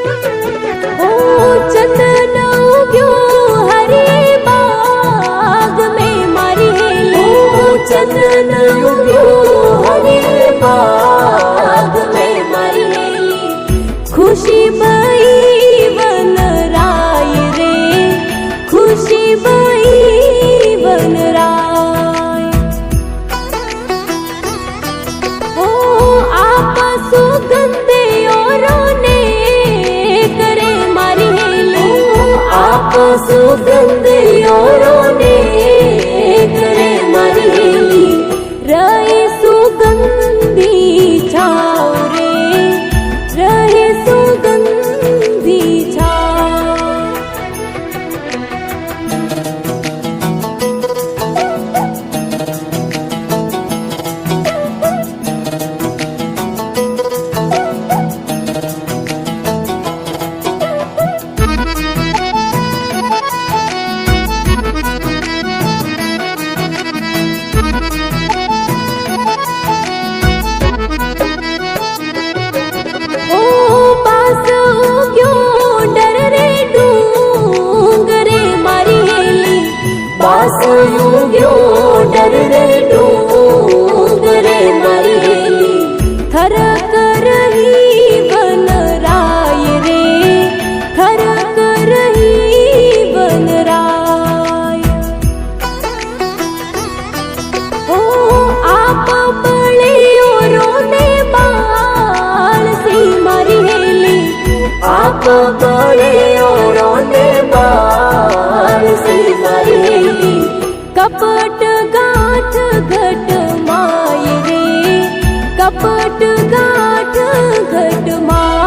ओ चंदन उग्यो हरे बाग में मारी हेली, चंदन उग्यो हरे बाग में मारी हेली। खुशी बई वन राय रे, खुशी बई वन राय। ओ आप सुगंधे औरों ने करे मारी हेली, आप सुगंधे औरों ने करे मारी हेली। रहे सुगंधी छाव रे, रहे सुगंधी छाव। ओ पास उग्यो डर रे डूंगरे मारी हेली, पास उग्यो डर रे डूंगरे मारी हेली। थर करही वन राय रे, थर करही वन राय। ओ आप बड़े औरों ने बाल सी मारी हेली, आप बड़े औरों ने बाल से मारी हेली। कपट गांठ घट माय रे, कपट गांठ घट माय।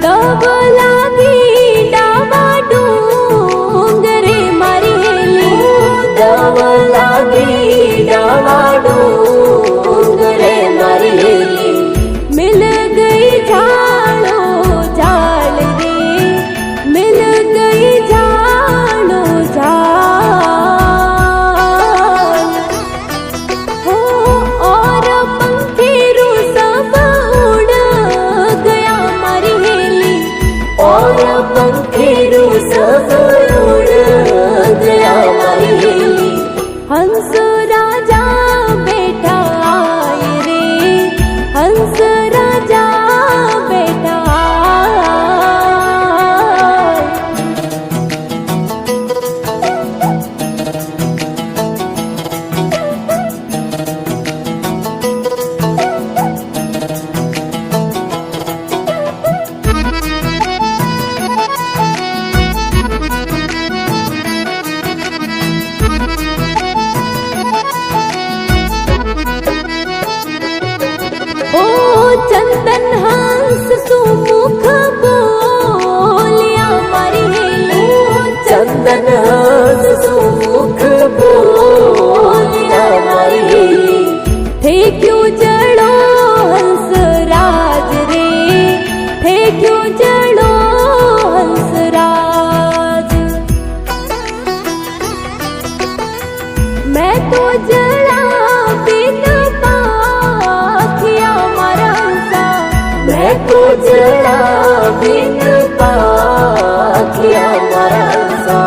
तब लागी डावा डूंगरे मारी हेली, दव लागी डावा डूंगरे मारी हेली। मिल गई झाड़ो झाड़ रे, मिल गई झाड़ो झाड़। हो और पंखेरु सब उड़ गया मारी हेली, और पंखेरु सब उड़ गया मारी हेली। हंस राजा बेटा आए रे, हंस राजा बेटा आए। ओ चंदन हंस सुमुख बोलिया मारी हेली, चंदन हंस सुमुख बोलिया मारी हेली। थे क्यों जड़ो हंस राज रे, थे क्यों जड़ो हंस राज। मैं तो जड़ा बिन पाखिया मारा हंसा, मैं तो जड़ा बिन पाखिया मारा हंसा।